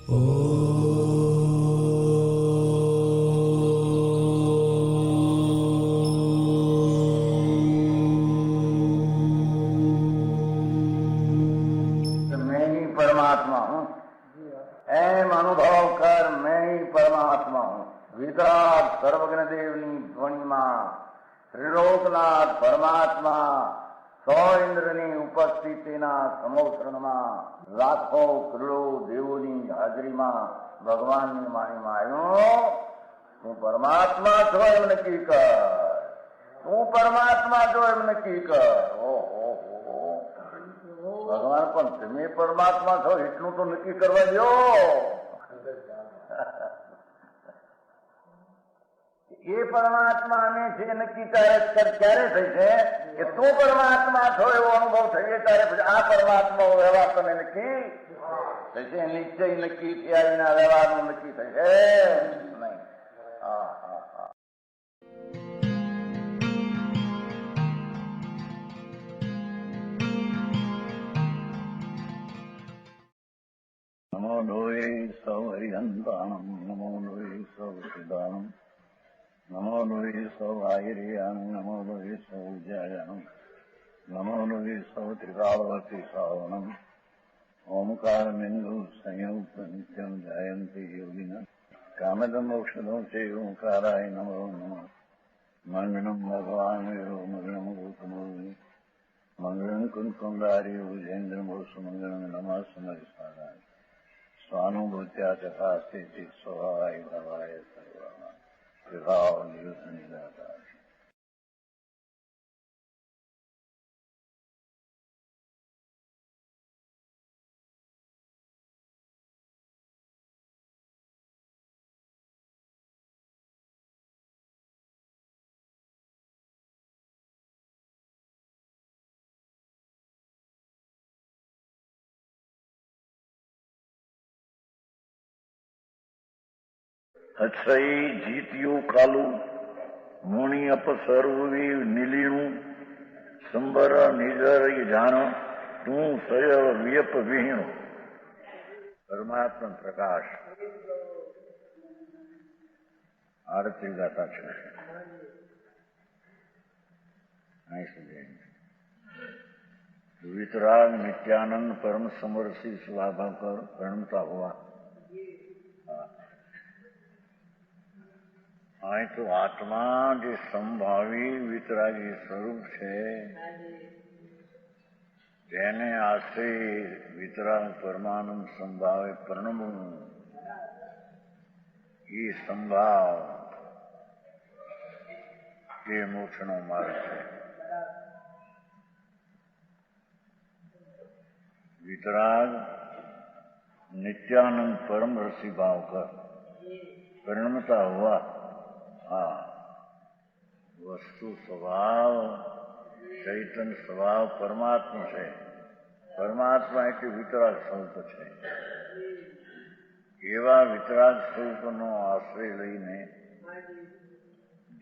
मैं ही परमात्मा हूँ, एम अनुभव कर मैं ही परमात्मा हूँ। वितराग सर्वज्ञ देवनी ध्वनि में त्रिलोकनाथ परमात्मा सौ इंद्રની ઉપસ્થિતિના સમોસરણમાં લાખો કરોડો દેવોની હાજરીમાં ભગવાનની વાણીમાં આવ્યો, તું પરમાત્મા છો એમ નક્કી કર, તું પરમાત્મા છો એમ નક્કી કર. ઓહો, ભગવાન પણ તમે પરમાત્મા છો એટલું તો નક્કી કરવા દો. એ પરમાત્માને જે નક્કી ક્યારે થઈ છે કે તું પરમાત્મા છો એવો અનુભવ થઈએ ત્યારે પછી આ પરમાત્મા વ્યવહાર તને નક્કી થશે. નિશ્ચય નક્કી થયા વિના વ્યવહારનું નક્કી થશે નહીં. હા હા હા. નમો લોહે સૌ હરિહંતાણમ, નમો લોહે સૌ સિદ્ધાણમ, નમો લોહે સૌ આયર્યાણમ, નમો લોહે સૌ જયાણમ, નમો લોહે સૌ ત્રિકાળવતી શ્રાવણમ. ઓમકાર બિંદુ સંયુક્ત નિત્યમ જાયંતી યોગિના કામદમોક્ષદો છે ઓંકારાય નમો નમઃ. મંગળમ ભગવાન મંગળમ ગૌતમોર્મિ મંગળમ કુંકુંડારી ભુજેન્દ્રમો સુમંગળમ નમઃ સમરિસારાય સ્વાનુભૂત્યા ચકાસ્તે સ્વભાવાય ભવાય સર્વા વિભાવ નિયુત નિરાકાર. અક્ષય જીત્યું કાલું મુનિ અપસર્વી નીલીણું સંબર નિજર જાણ તું સય વ્યપ વિહીણું. પરમાત્મા પ્રકાશ આરતી ગાતા છે. અહીં સુધી વિતરાગ નિત્યાનંદ પરમ સમરસી સ્વાભાકર પ્રણમતા હોવા. અહીં તો આત્મા જે સંભાવી વિતરાગી સ્વરૂપ છે તેને આશ્રય વિતરાગ પરમાનંદ સંભાવે પ્રણમવું. એ સંભાવ એ મોક્ષનો માર્ગ છે. વિતરાગ નિત્યાનંદ પરમ રસી ભાવ કર પરિણમતા હોવા. હા, વસ્તુ સ્વભાવ ચૈતન્ય સ્વભાવ પરમાત્મા છે. પરમાત્મા એટલે વિતરાગ સ્વરૂપ છે. એવા વિતરાગ સ્વરૂપનો આશ્રય લઈને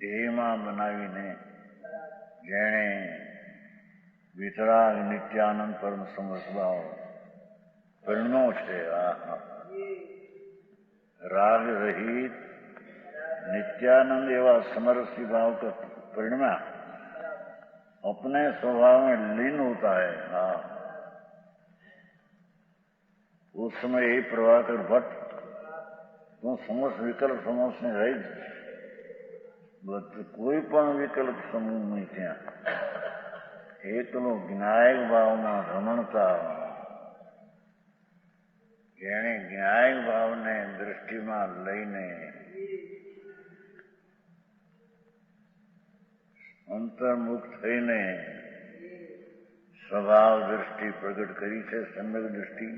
દેહમાં બનાવીને જેણે વિતરાગ નિત્યાનંદ પરમ સમસ્ભાવ પરિણમ્યો છે. રાગ રહિત नित्यानंद एवं समरसी भाव का परिणमा अपने स्वभाव में लीन होता है. हाँ, उस समय यही प्रभाकर भट्ट तो समस्त विकल्प समूह ने रही कोई पण विकल्प समूह नहीं था. એકલો જ્ઞાયક ભાવમાં રમણતા જેણે જ્ઞાયક ભાવને દૃષ્ટિમાં લઈને અંતર્મુખ થઈને સ્વભાવ દૃષ્ટિ પ્રગટ કરી છે. સમ્યક દૃષ્ટિ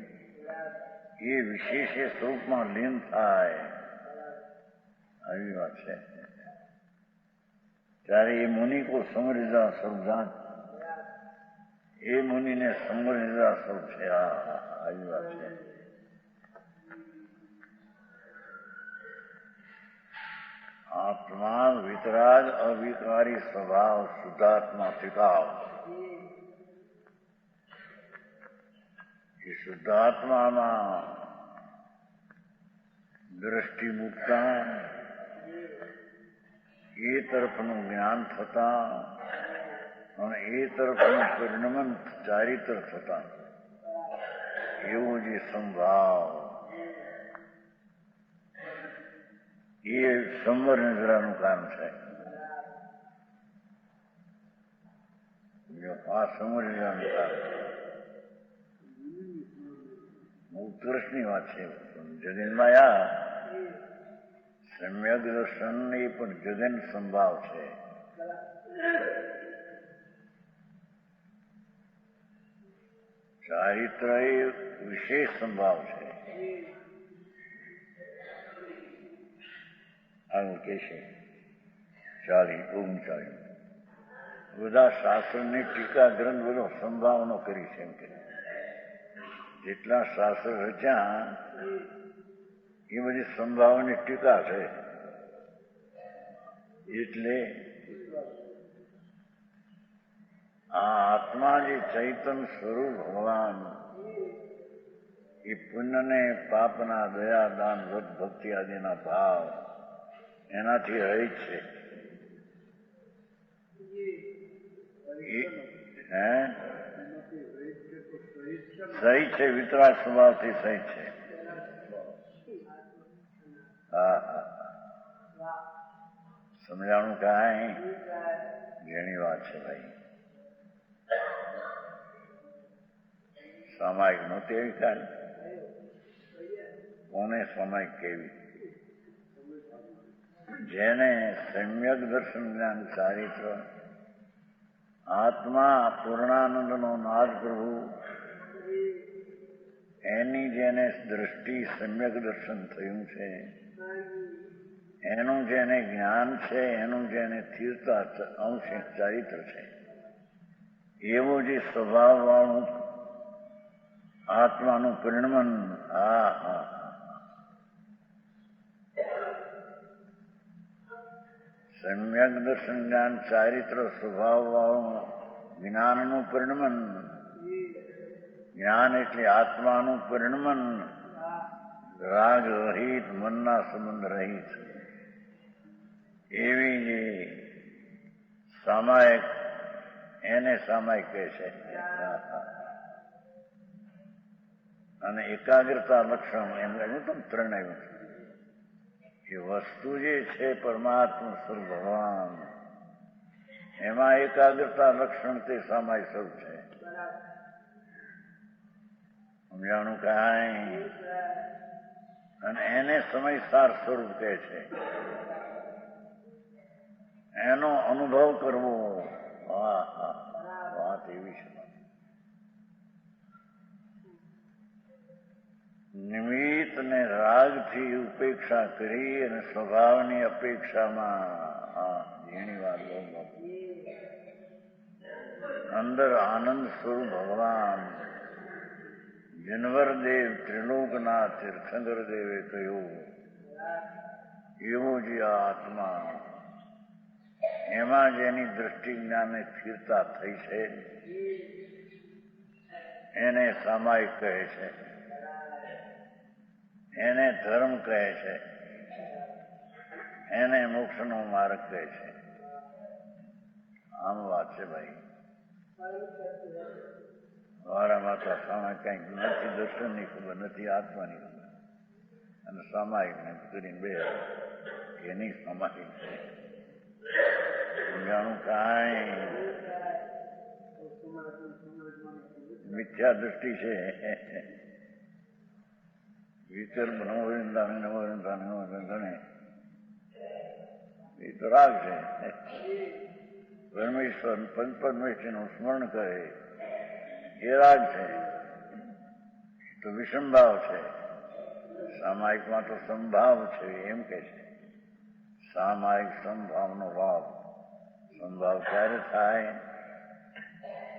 એ વિશેષ સ્વરૂપમાં લીન થાય આવી વાત છે. ત્યારે એ મુનિ કો સમરિજા સ્વરૂપ એ મુનિને સમરિજા સ્વરૂપ છે. આવી વાત છે. આત્મા વિતરાગ અવિકારી સ્વભાવ શુદ્ધાત્મા ટિકાવ. એ શુદ્ધાત્મામાં દ્રષ્ટિ મૂકતા એ તરફનું જ્ઞાન થતા અને એ તરફનું પરિણમન ચારિત્ર થતા એવો જે સંભાવ એ સંવર નિદ્રાનું કામ છે. આ સંવર નિદ્રાનું કામ ઉત્કર્ષની વાત છે. જગન્માયા સમ્યક દર્શન એ પણ જગન સંભાવ છે. ચારિત્ર એ વિશેષ સંભાવ છે. આગળ કે છે 39 બધા શાસ્ત્રની ટીકા ગ્રંથ બધો સંભાવનો કરી છે. એમ કે જેટલા શાસ્ત્ર રચ્યા એ બધી સંભાવની ટીકા છે. એટલે આ આત્મા જે ચૈતન્ય સ્વરૂપ ભગવાન એ પુણ્યને પાપના દયા દાન વ્રત ભક્તિ આદિના ભાવ એનાથી રહિત છે. સહિત છે, વિતરાગ સ્વભાવથી સહિત છે. હા સમજાણું કાંઈ ઘણી વાત છે ભાઈ. સામાયિક નહોતી એવી ખાલી કોને સામાયિક કેવી? જેને સમ્યક દર્શન જ્ઞાન ચારિત્ર આત્મા પૂર્ણાનંદનો નાદ પ્રભુ એની જેને દ્રષ્ટિ સમ્યક દર્શન થયું છે, એનું જેને જ્ઞાન છે, એનું જેને સ્થિરતા અંશ ચારિત્ર છે, એવો જે સ્વભાવવાળું આત્માનું પરિણમન સમ્યક દર્શન જ્ઞાન ચારિત્ર સ્વભાવવાળું જ્ઞાનનું પરિણમન. જ્ઞાન એટલે આત્માનું પરિણમન રાગ રહિત, મનના સંબંધ રહિત એવી જે સામાયિક એને સામાયિક કહે છે. અને એકાગ્રતા લક્ષણ એમ કહ્યું તો ત્રણેય એ વસ્તુ જે છે પરમાત્મા સ્વરૂપ ભગવાન એમાં એકાગ્રતા લક્ષણ તે સામાયિક સ્વરૂપ છે. સમજાણું કાંઈ? અને એને સમયસાર સ્વરૂપ કહે છે. એનો અનુભવ કરવો વાત એવી છે. નિમિત્ત ને રાગથી ઉપેક્ષા કરી અને સ્વભાવની અપેક્ષામાં એની વાત બહુ અંદર આનંદ સ્વરૂપ ભગવાન જનવર દેવ ત્રિલોકનાથ તીર્થંકર દેવે કહ્યું એવો જે આત્મા એમાં જેની દ્રષ્ટિ જ્ઞાનની સ્થિરતા થઈ છે એને સામાયિક કહે છે, એને ધર્મ કહે છે, એને મોક્ષનો માર્ગ કહે છે. આમ વાત છે ભાઈ. મારા માતા સામે કંઈક નથી દર્શનની ખબર, નથી આત્માની ખબર, અને સામાયિક ને કરીને બે એની સામાયિક છે. જાણું કાંઈ મિથ્યા દ્રષ્ટિ છે. વિકલ્પ ગણે એ તો રાગ છે. પરમેશ્વર પંચપરમેશ્વરનું સ્મરણ કરે એ રાગ છે, તો વિષમભાવ છે. સામાયિકમાં તો સંભાવ છે એમ કે છે. સામાયિક સંભાવનો ભાવ. સંભાવ ક્યારે થાય?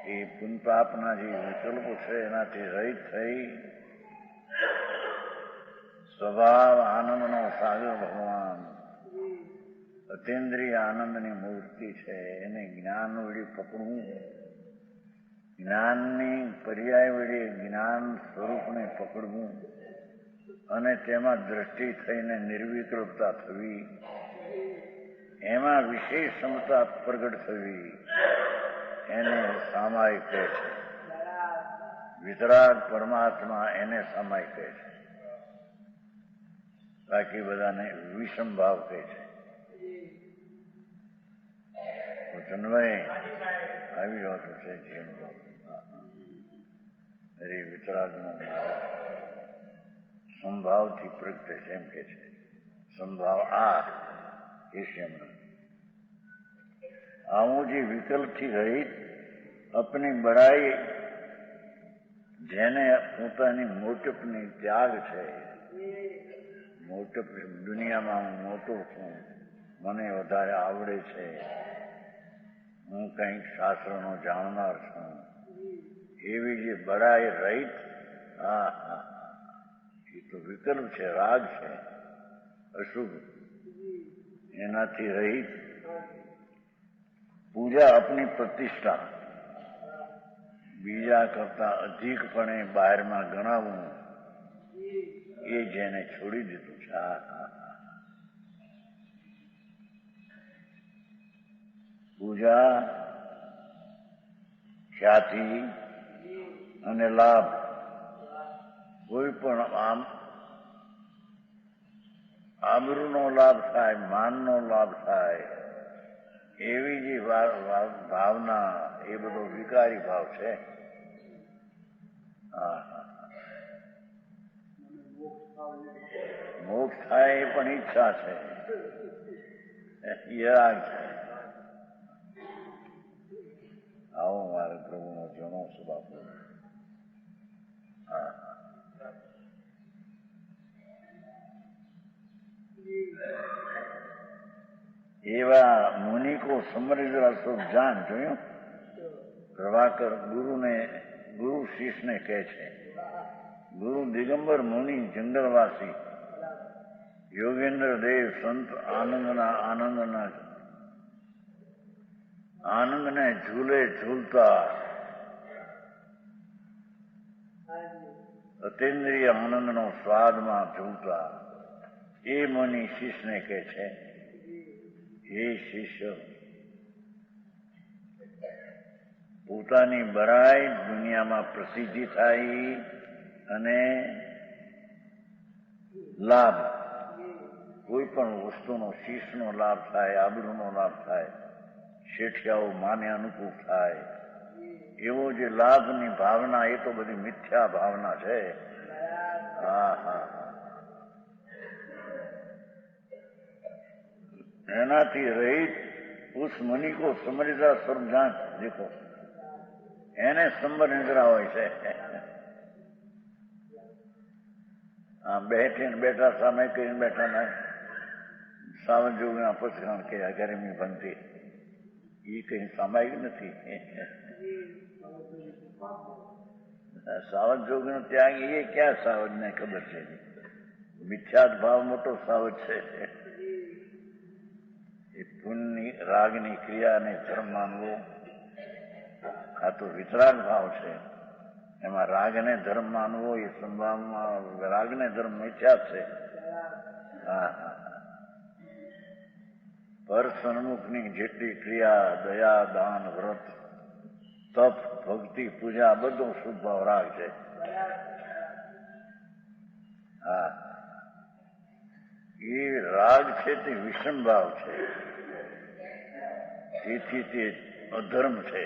એ પુનપાપના જે વિકલ્પો છે એનાથી રહિત થઈ સ્વભાવ આનંદનો સાગર ભગવાન અતિન્દ્રિય આનંદની મૂર્તિ છે. એને જ્ઞાન વળી પકડવું, જ્ઞાનની પર્યાય વળી જ્ઞાન સ્વરૂપને પકડવું અને તેમાં દ્રષ્ટિ થઈને નિર્વિકલ્પતા થવી, એમાં વિશેષ ક્ષમતા પ્રગટ થવી, એને સામાયિક કહે છે. વિતરાગ પરમાત્મા એને સામાયિક કહે છે. બાકી બધાને વિષમ ભાવ કહે છે. તન્વય આવી રહ્યો છે જીવન વિતરાગનો સંભાવથી પ્રગટે છે એમ કે છે. સંભાવ આ એ છે હમણાં આવું જે વિકલ્પથી રહિત અપની બડાઈ, જેને પોતાની મોટપની ત્યાગ છે, મોટપ દુનિયામાં હું મોટો છું, મને વધારે આવડે છે, હું કંઈક શાસ્ત્રનો જાણનાર છું, એવી જે બડાઈ રહિત, હા હા એ તો વિકલ્પ છે, રાગ છે, અશુભ, એનાથી રહિત પૂજા અપની પ્રતિષ્ઠા, બીજા કરતા અધિકપણે બહારમાં ગણાવવું, એ જેને છોડી દીધું છે. પૂજા, ખ્યાતિ અને લાભ, કોઈ પણ આમ આબરૂનો લાભ થાય, માનનો લાભ થાય, એવી જે ભાવના, એ બધો વિકારી ભાવ છે. મોક્ષ થાય એ પણ ઈચ્છા છે, એ રાગ છે. આવો મારે પ્રભુનો જણો સ્વભાવ. એવા મુનિકો સમરેન્દ્ર સ્વરૂપ જાન જોયું. પ્રભાકર ગુરુ શિષ્યને કહે છે. ગુરુ દિગંબર મુનિ જંગલવાસી, યોગેન્દ્ર દેવ સંત આનંદને ઝૂલે ઝૂલતા, અતેન્દ્રિય આનંદનો સ્વાદમાં ઝૂલતા, એ મુનિ શિષ્યને કહે છે, હે શિષ્ય, પોતાની બરાઈ દુનિયામાં પ્રસિદ્ધિ થાય અને લાભ, કોઈ પણ વસ્તુનો શીશનો લાભ થાય, આબરૂનો લાભ થાય, શેઠિયાઓ માને અનુકૂળ થાય, એવો જે લાભની ભાવના, એ તો બધી મિથ્યા ભાવના છે. એનાથી રહિત ઉસ મની કો સમરિદ્રા સ્વરૂપ જાન, દેખો એને સમરિદ્રા હોય છે. બેઠા સામે કરીને બેઠા ને સાવજ જોગના પસરણ કે ગરમી બનતી, એ કઈ સામાયિક નથી. સાવજ જોગ નો ત્યાગ એ ક્યાં સાવજ ને ખબર છે? મિથ્યાત ભાવ મોટો સાવજ છે. એ પુણ્યની રાગની ક્રિયાને ધર્મ માનવો, આ તો વિતરાગ ભાવ છે. એમાં રાગને ધર્મ માનવો એ સંભાવમાં રાગને ધર્મ મિથ્યા છે. પર સન્મુખની જેટલી ક્રિયા, દયા, દાન, વ્રત, તપ, ભક્તિ, પૂજા, બધો શુભ ભાવ રાગ છે. એ રાગ છે તે વિષમ ભાવ છે, તેથી તે અધર્મ છે.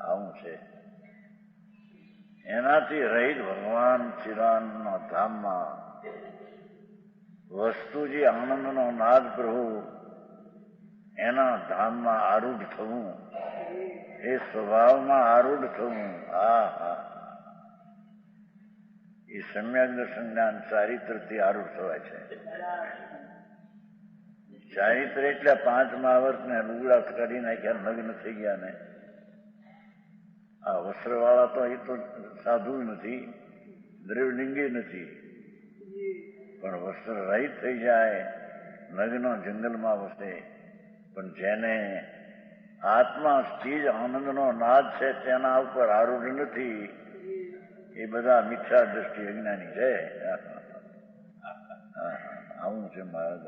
આવું છે. એનાથી રહિત ભગવાન શ્રીરામના ધામમાં વસ્તુજી આનંદનો નાદ પ્રભુ, એના ધામમાં આરૂઢ થવું, એ સ્વભાવમાં આરૂઢ થવું, એ સમ્યક દર્શન જ્ઞાન ચારિત્રથી આરૂઢ થવાય છે. ચારિત્ર એટલે 5 મહાવર્તને લુગડા કાઢી નાખ્યા, નગ્ન થઈ ગયા ને. આ વસ્ત્રવાળા તો એ તો સાધુ નથી, દ્રવલિંગી નથી, પણ વસ્ત્ર રહિત થઈ જાય, નગ્ન જંગલમાં વસે. પણ જેને આત્મા સ્થિર આનંદનો નાદ છે, તેના ઉપર આરૂઢ નથી, એ બધા મિથ્યા દ્રષ્ટિ અજ્ઞાની છે. આવું છે માર્ગ.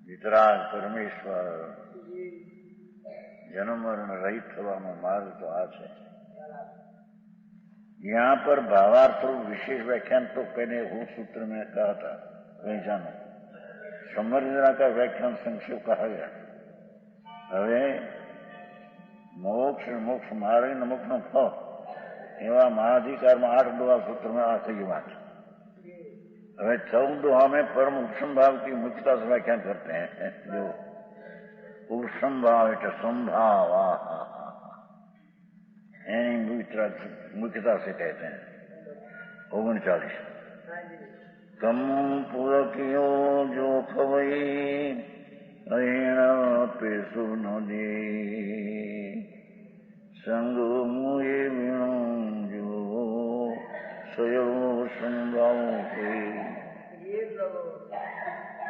વિતરાગ પરમેશ્વર જન્મ મરણ રહિત થવાનો માર્ગ તો આ છે. यहाँ पर भावार्थ और विशेष व्याख्यान तो पहले वो सूत्र में कहा था, कहीं जानो समर्जना का व्याख्यान संक्षेप कहा गया. હવે મોક્ષ માર્ગ ને મોક્ષ નો ફળ એવા મહાધિકારમાં 8 દુઆ સૂત્રમાં આ થઈ વાત. હવે 14 दुआ में परम उपशम भाव की मुख्यता से व्याख्यान करते हैं. जो उपशम भाव એટલે संभाव एनी मुख्यता से कहते हैं. 39 कम पुरकियो जो खवई अहिण पेशु नदी संग मुए वीणु जो सयो संभाव के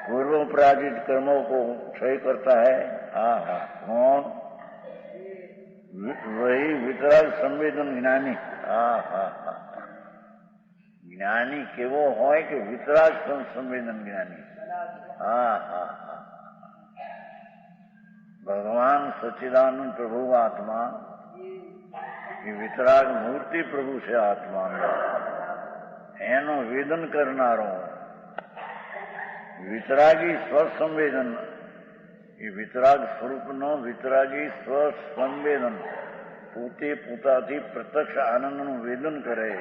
पूर्व पराजित कर्मों को क्षय करता है. कौन? वही वितराग संवेदन ज्ञानी. જ્ઞાની કેવો હોય કે વિતરાગ સંવેદન જ્ઞાની. ભગવાન સચ્ચિદાનંદ પ્રભુ આત્મા એ વિતરાગ મૂર્તિ પ્રભુ છે. આત્મા એનું વેદન કરનારો વિતરાગી સ્વસંવેદન એ વિતરાગ સ્વરૂપનો વિતરાગી સ્વસંવેદન પોતે પોતાથી પ્રત્યક્ષ આનંદનું વેદન કરે.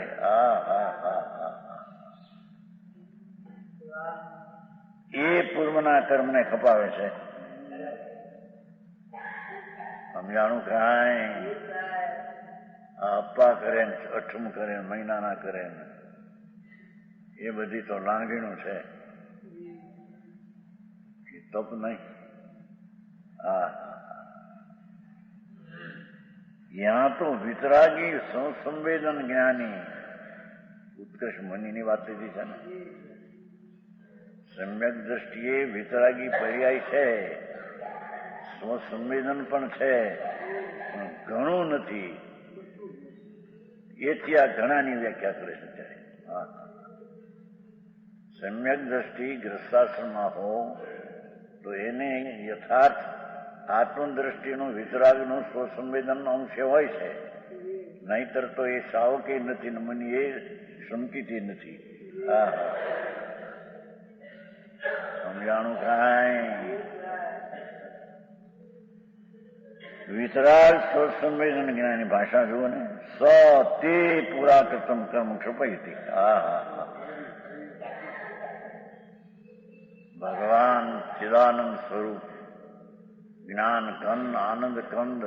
એ પૂર્વના કર્મને ખપાવે છે. સમજાણું કાંઈ અપ્પા કરે ને અઠમ કરે મહિનાના કરે એ બધી તો લાંગણીનું છે. તપ નહીં. यहाँ तो वितरागी संवेदन ज्ञानी उत्कृष्ट मुनिની વાત થઈ છે ને. સમ્યક દ્રષ્ટિએ વિતરાગી પર્યાય છે, સ્વસંવેદન પણ છે, પણ ઘણું નથી. એથી આ ઘણાની વ્યાખ્યા કરે છે. સમ્યક દ્રષ્ટિ ગ્રસ્તાશ્રમમાં હો તો એને યથાર્થ આત્મદ્રષ્ટિનું વિતરાગનું સ્વસંવેદન અંશ હોય છે. નહીતર તો એ સાવકે નથી ને મની એ સમકીતી નથી. સમજાણું કાંઈ? વિતરાગ સ્વસંવેદન જ્ઞાની ભાષા જુઓ ને. સ તે પૂરા કૃતમ કર્મ ક્ષપયતિ. ભગવાન ચિદાનંદ સ્વરૂપ જ્ઞાન કંદ આનંદ કંદ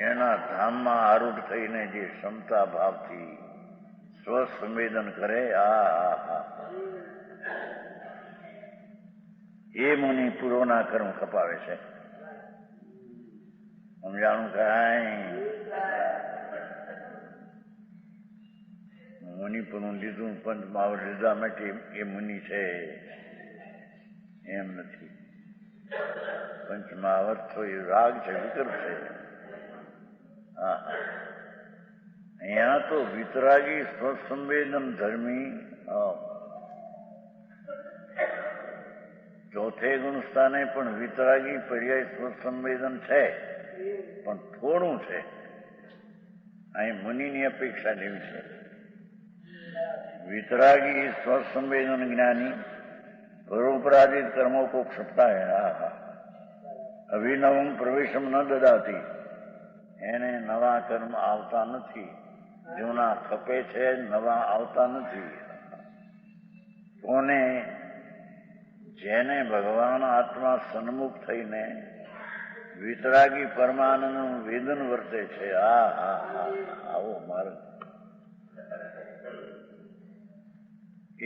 એના ધામમાં આરૂઢ થઈને જે ક્ષમતા ભાવથી સ્વસંવેદન કરે એ મુનિ પૂર્વના કર્મ ખપાવે છે. સમજાણું કાંઈ? મુનિ પણ લીધું પંચ માવડ લીધા માટે એ મુનિ છે એમ નથી. પંચમાવર્ત તો એ રાગ છે, વિકલ્પ છે. અહીંયા તો વિતરાગી સ્વસંવેદન ધર્મી ચોથે ગુણ સ્થાને પણ વિતરાગી પર્યાય સ્વસંવેદન છે, પણ થોડું છે. અહીં મુનિની અપેક્ષા જેવી છે. વિતરાગી સ્વસંવેદન જ્ઞાની પરોપરાધિત કર્મો કો ક્ષપતા હૈ. અભિનવમ પ્રવેશમ ન દદાતી. એને નવા કર્મ આવતા નથી. જૂના ખપે છે, નવા આવતા નથી. કોને? જેને ભગવાન આત્મા સન્મુખ થઈને વિતરાગી પરમાનંદનું વેદન વર્તે છે. આવો માર્ગ.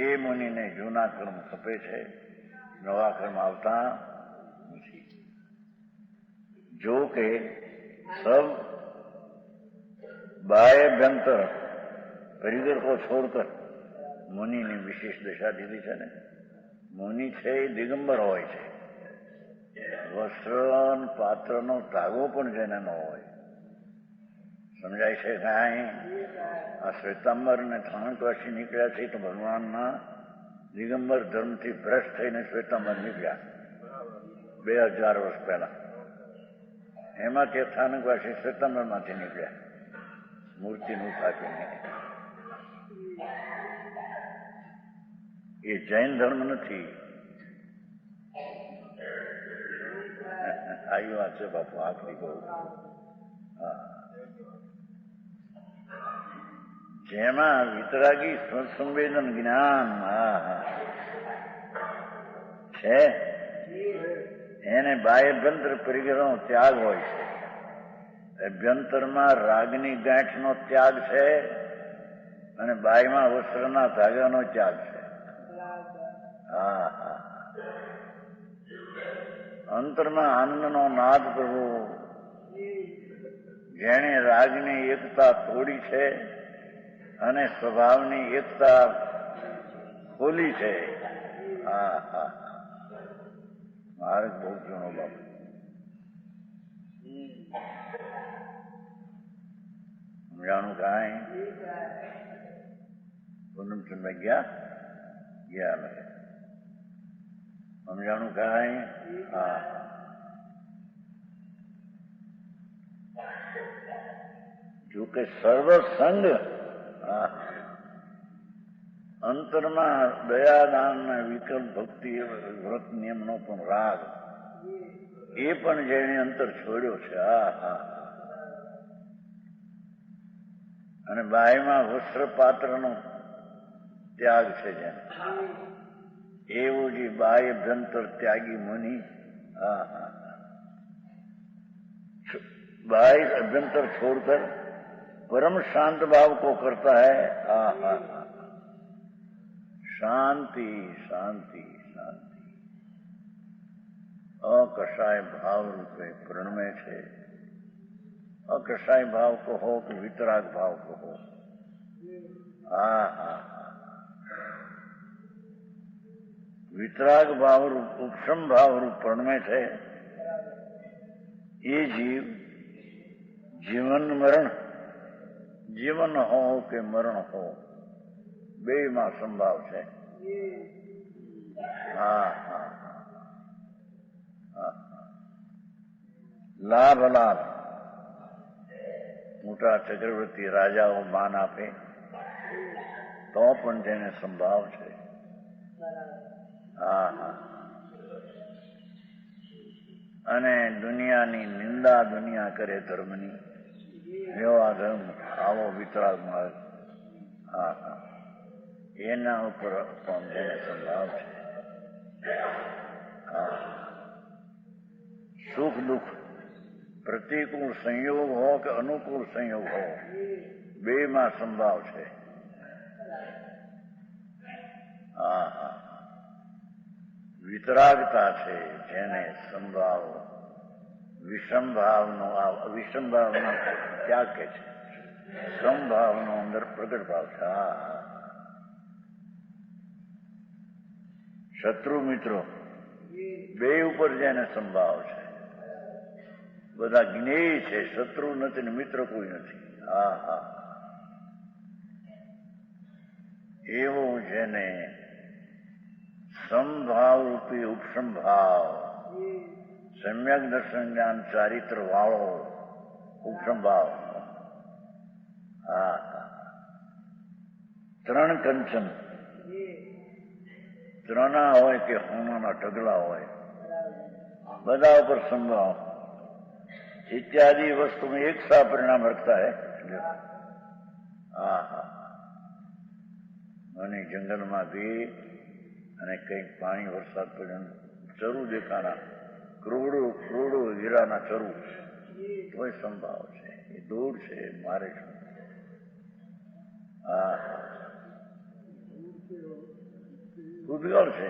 એ મુનિને જૂના કર્મ ખપે છે, નવા કર્મ આવતા નથી. જો કે सब बाह्यभ्यंतर परिगर को छोड़कर मुनि ने विशेष दशा दीदी છે ને. મુનિ છે એ દિગંબર હોય છે. વસ્ત્ર પાત્રનો ધાગો પણ જેને ન હોય. સમજાય છે કાંઈ? આ શ્વેતાંબર ને સ્થાનકવાસી નીકળ્યા છે તો ભગવાનના દિગંબર ધર્મથી ભ્રષ્ટ થઈને શ્વેતાંબર નીકળ્યા 2000 વર્ષ પહેલા. એમાંથી સ્થાનકવાસી શ્વેતાંબરમાંથી નીકળ્યા મૂર્તિનું સ્થાપીને. એ જૈન ધર્મ નથી. આવી વાત છે બાપુ, આખરી બહુ. જેમાં વિતરાગી સંવેદન જ્ઞાન છે એને બાહ્યભ્યંતર પરિગ્રહનો ત્યાગ હોય છે. અભ્યંતરમાં રાગની ગાંઠનો ત્યાગ છે અને બાહ્યમાં વસ્ત્રના ધાગાનો ત્યાગ છે. અંતરમાં આનંદનો નાદ કરવો. જેણે રાગની એકતા તોડી છે અને સ્વભાવની એકતા ખોલી છે. મારે બહુ જૂનો બાપુ. સમજાણું કાંઈ? પૂનમચંદ ગયા મેં સમજાણું કાંઈ? હા. જોકે સર્વસંગ અંતરમાં દયાદાન વિકલ્પ ભક્તિ વ્રત નિયમનો પણ રાગ એ પણ જેને અંતર છોડ્યો છે. અને બાહ્યમાં વસ્ત્રપાત્રનો ત્યાગ છે જેને, એવું જે બાહ્યભ્યંતર ત્યાગી મુનિ बाह्य अभ्यंतर छोड़कर परम शांत भाव को करता है. शांति शांति शांति अकषाय भाव रूपे प्रणमे छे. अकषाय भाव को हो कि वितराग भाव को हो. वितराग भाव रूप उपशम भाव रूप प्रणमे छे. ये जीव जीवन मरण, जीवन हो के मरण हो બે માં સંભાવ છે. લાભ લાભ મોટા ચક્રવર્તી રાજાઓ માન આપે તો પણ તેને સંભાવ છે. અને દુનિયાની નિંદા દુનિયા કરે ધર્મની, એવા ધર્મ આવો વિતરાગ માર્ગ એના ઉપર પણ તેને સંભાવ છે. સુખ દુઃખ પ્રતિકૂળ સંયોગ હો કે અનુકૂળ સંયોગ હો બે માં સંભાવ છે. વિતરાગતા છે જેને સંભાવ વિષમભાવનો વિષમભાવનો ત્યાગ કે છે. સમભાવનો અંદર પ્રગટ ભાવ છે. શત્રુ મિત્રો બે ઉપર જેને સંભાવ છે. બધા જ્ઞેય છે, શત્રુ નથી ને મિત્ર કોઈ નથી. એવું જેને સમભાવ રૂપી ઉપસંભાવ સમ્યક દર્શન જ્ઞાન ચારિત્ર વાળો ઉપસંભાવ. ત્રણ કંચન ત્રણા હોય કે હોનાના ઢગલા હોય બધા ઉપર સંભાવ इत्यादि वस्तु में एक सा परिणाम रखता है. અને જંગલમાં બી અને કંઈક પાણી વરસાદ પર્યંત ચરુ દેખાના કરોડો હીરાના ચરુ તોય સંભાવ છે. એ દૂર છે, મારે શું. ઉદ્ગળ છે,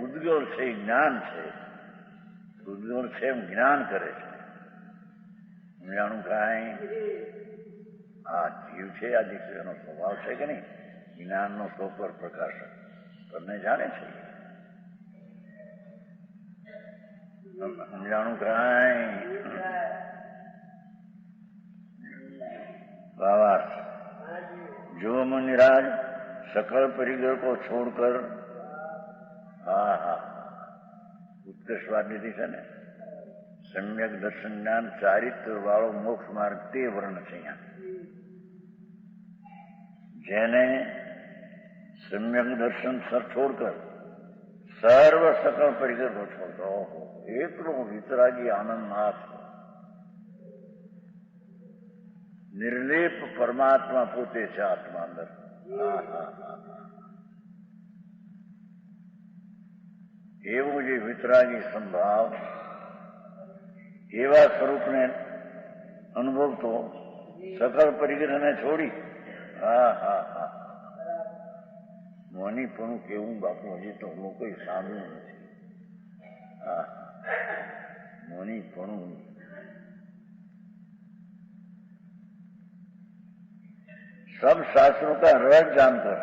ઉદ્ગળ છે, જ્ઞાન છે. ઉદ્ગળ છે એમ જ્ઞાન કરે છે. જાણું કાંઈ આ જીવ છે, આ દીકરીનો સ્વભાવ છે કે નહીં, જ્ઞાનનો સ્વપર પ્રકાશ તમને જાણે છે. જાણું કાંઈ भावार्थ जो मुनिराज सकल परिग्रह को छोड़कर उत्कृष्ट बात લીધી છે ને સમ્યક દર્શન જ્ઞાન ચારિત્ર વાળો મોક્ષ માર્ગ તે વર્ણ છે અહીંયા જેને સમ્યક દર્શન છોડકર સર્વ સકળ પરિગ્રહ को छोड़कर એટલો વિતરાગી આનંદનાથ નિર્લેપ પરમાત્મા પોતે છે આત્મા અંદર એવું જે વિતરાગી સંભાવ એવા સ્વરૂપને અનુભવતો સકળ પરિગ્રહને છોડી મોનીપણું કેવું બાપુ હજી તો લોકો સાંભળ્યું નથી મોનીપણું सब शास्त्रों का रस जानकर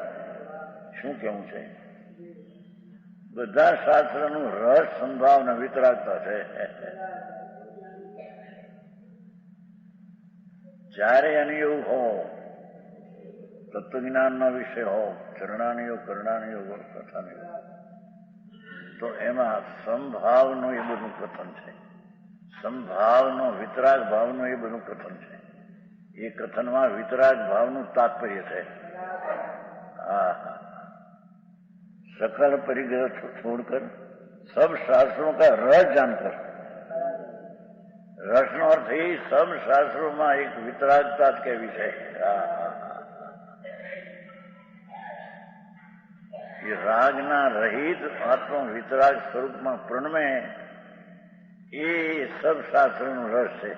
શું કેવું છે બધા શાસ્ત્રનું રસ સંભાવના વિતરાગતા છે જ્યારે એને એવું હો તત્વજ્ઞાનનો વિષય હો ચરણાનીયો કરણાનીયો કથાનીયો તો એમાં સંભાવનું એ બધું કથન છે સંભાવનો વિતરાગ ભાવનું એ બધું કથન છે ये कथन में वितराग भाव नु तात्पर्य है सकल परिग्रह छोड़कर सब शास्त्रों का रस जानकर रस नो अर्थ ही सब शास्त्रों में एक वितरागता के विषय ये रागना रहित आत्मा वितराग स्वरूप में प्रणमे ये सब शास्त्रों नु रस है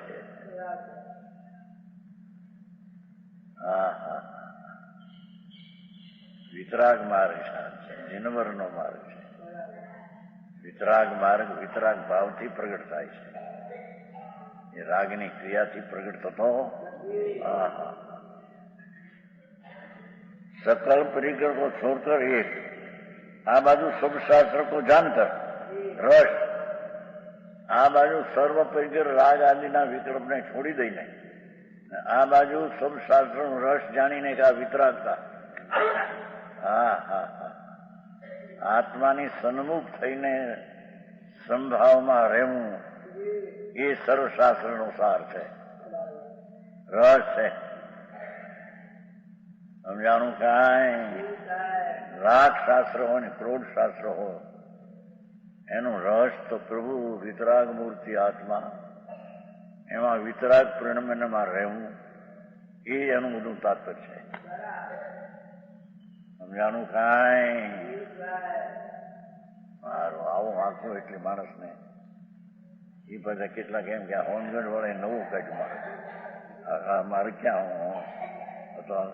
વિતરાગ માર્ગ છે જીનવરનો માર્ગ છે વિતરાગ માર્ગ વિતરાગ ભાવથી પ્રગટ થાય છે એ રાગની ક્રિયાથી પ્રગટ થતો सकल परिग्रह को छोड़कर एक आ बाजू सब शास्त्र को जानकर रस आ बाजू सर्व परिग्रह राग आदि ना विकल्प ने छोड़ी दईने आ बाजू सब शास्त्र रस जानी का वितरागता आत्मा ની સન્મુખ થઈને સંભાવમાં રહેવું એ સર્વશાસ્ત્રનો સાર છે રસ છે સમજાણું કાંઈ રાગ શાસ્ત્ર હોય ને ક્રોધ શાસ્ત્ર હોય એનો રસ તો પ્રભુ વિતરાગ મૂર્તિ આત્મા એમાં વિતરાગ પરિણમમાં રહેવું એ એનું બધું તાત્પર્ય છે સમજાણું કાંઈ મારું આવું વાંચું એટલે માણસને એ બધા કેટલાક એમ કે હોનગઢ વડે નવું કાઢ્યું મારે ક્યાં હું અથવા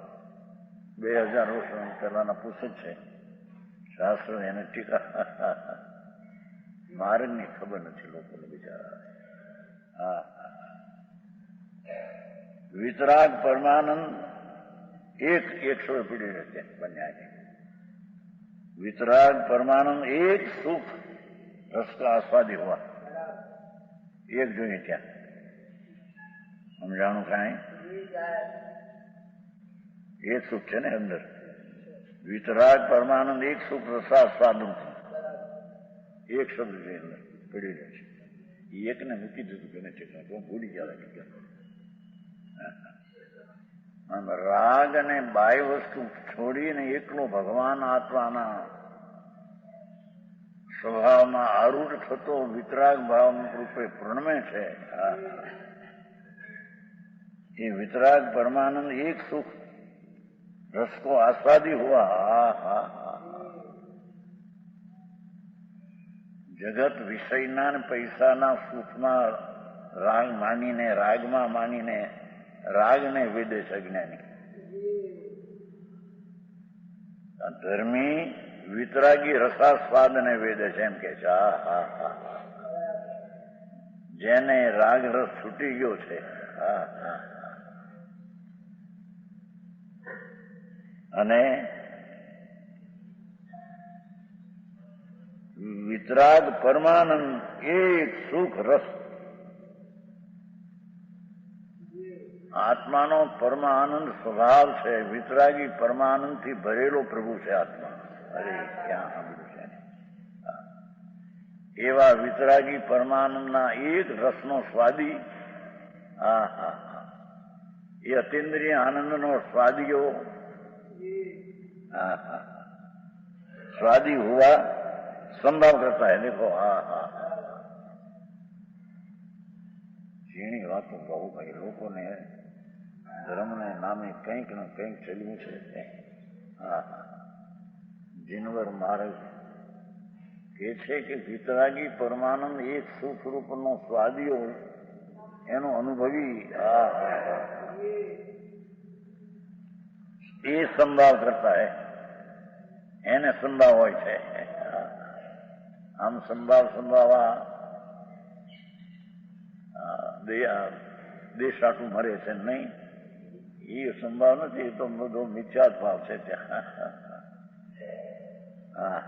2000 વર્ષ પહેલાના પુસ્તક છે શાસ્ત્ર એને ટીકા માર્ગની ખબર નથી લોકોને બિચારા વિતરાગ પરમાનંદ एक 100 पीढ़ी रहते हैं बन्या के वितराग परमानंद एक सुख रस का आस्वादी हुआ एक जो ही क्या हम जानू खाएं एक सुख है ना अंदर वितराग परमानंद एक सुख रसास्वादन एक शब्द के अंदर पड़ी रहे एक ने मूकी दीधું तो भूली गया રાગ અને બાહ્ય વસ્તુ છોડીને એકલો ભગવાન આત્માના સ્વભાવમાં આરૂઢ થતો વિતરાગ ભાવ રૂપે પ્રણમે છે એ વિતરાગ પરમાનંદ એક સુખ રસ કો આસ્વાદી હુઆ જગત વિષયના ને પૈસાના સુખમાં રાગ માનીને રાગમાં માનીને રાગ ને વેદે છે અજ્ઞાની ધર્મી વિતરાગી રસાસ્વાદ ને વેદે છે એમ કે છે જેને રાગ રસ છૂટી ગયો છે અને વિતરાગ પરમાનંદ એક સુખ રસ આત્માનો પરમાનંદ સ્વભાવ છે. વિતરાગી પરમાનંદથી ભરેલો પ્રભુ છે આત્મા. અરે ક્યાં સાંભળ્યું છે? એવા વિતરાગી પરમાનંદના એક રસનો સ્વાદી, હા હા હા, એ અતિન્દ્રિય આનંદનો સ્વાદીઓ, હા હા, स्वादी हुआ संभव करता है. देखो, हाँ हाँ, ઝીણી વાતો કહું ભાઈ. લોકોને ધર્મને નામે કંઈક ને કંઈક ચલ્યું છે. હા હા, જીનવર મહારાજ કે છે કે વિતરાગી પરમાનંદ એક સુખ રૂપનો સ્વાદીઓ એનો અનુભવી, હા હા, એ સંભાવ કરતા હે, એને સંભાવ હોય છે. આમ સંભાવા દેશ આટું મરે છે નહીં, એ સંભાવ નથી. એ તો બધો મિથ્યા ભાવ છે ત્યાં. હા,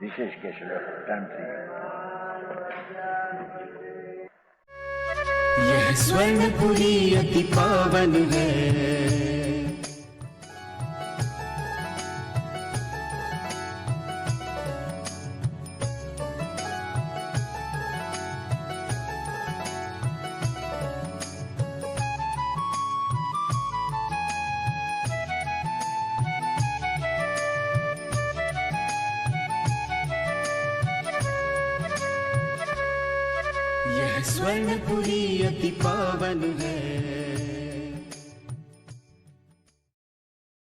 વિશેષ કહેશો ટાઈમથી. यह स्वर्णपुरी अति पावन है. यह स्वर्णपुरी अति पावन है.